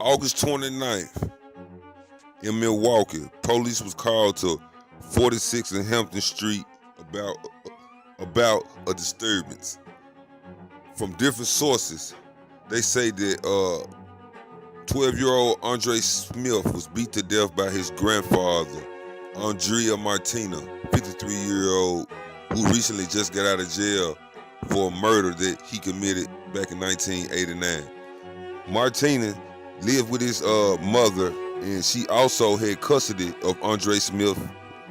August 29th in Milwauke, police was called to 46 and Hampton Street about a disturbance. From different sources, they say that 12-year-old Andre Smith was beat to death by his grandfather, Andrea Martina, 53-year-old, who recently just got out of jail for a murder that he committed back in 1989. Martina lived with his mother, and she also had custody of Andre Smith,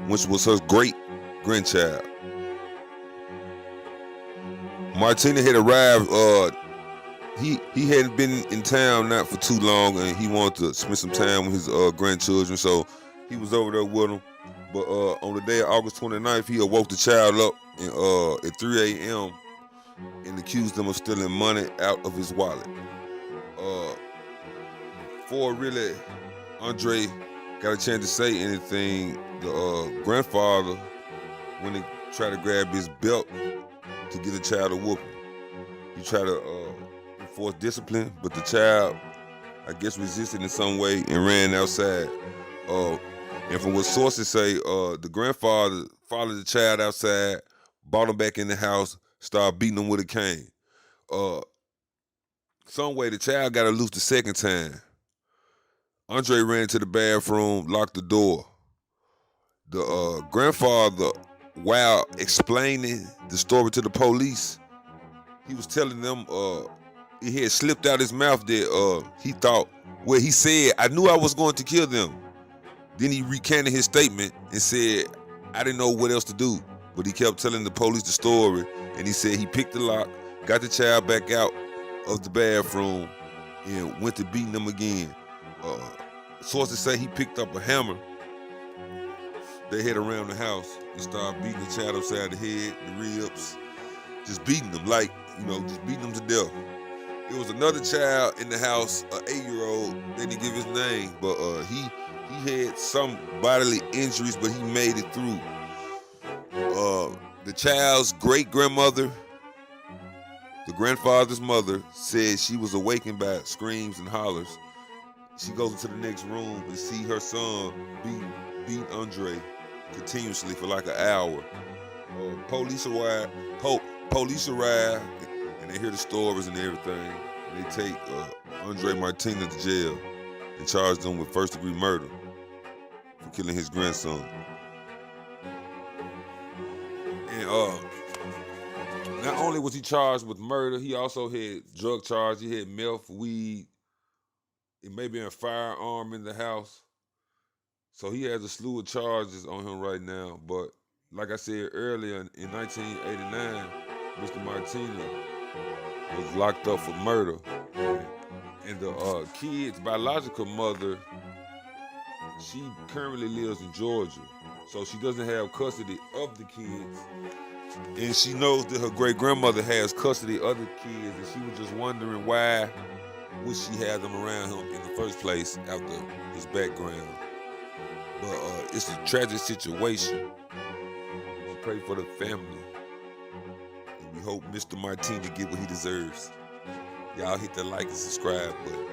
which was her great-grandchild. Martina had arrived. He hadn't been in town not for too long, and he wanted to spend some time with his grandchildren, so he was over there with them. But on the day of August 29th, he awoke the child up at 3 a.m. and accused them of stealing money out of his wallet. Before really Andre got a chance to say anything, the grandfather went and tried to grab his belt to get the child a whooping. He tried to enforce discipline, but the child, I guess, resisted in some way and ran outside. And from what sources say, the grandfather followed the child outside, brought him back in the house, started beating him with a cane. Some way the child got loose the second time. Andre ran to the bathroom, locked the door. The grandfather, while explaining the story to the police, he was telling them it had slipped out his mouth that he thought, well, he said, I knew I was going to kill them. Then he recanted his statement and said, I didn't know what else to do. But he kept telling the police the story, and he said he picked the lock, got the child back out of the bathroom, and went to beating them again. Sources say he picked up a hammer they had around the house and started beating the child upside the head, the ribs, just beating them, just beating them to death. There was another child in the house, an 8-year-old, they didn't give his name, but he had some bodily injuries, but he made it through. The child's great-grandmother, the grandfather's mother, said she was awakened by screams and hollers. She goes into the next room and see her son beat Andre continuously for like an hour. Police arrive, and they hear the stories and everything. And they take Andre Martina to jail and charge them with first-degree murder for killing his grandson. And not only was he charged with murder, he also had drug charges. He had meth, weed, it may be a firearm in the house. So he has a slew of charges on him right now. But like I said earlier, in 1989, Mr. Martina was locked up for murder. And the kid's biological mother, she currently lives in Georgia. So she doesn't have custody of the kids. And she knows that her great-grandmother has custody of the kids, and she was just wondering why would she have them around him in the first place after his background. But it's a tragic situation. We pray for the family. And we hope Mr. Martina get what he deserves. Y'all hit the like and subscribe button.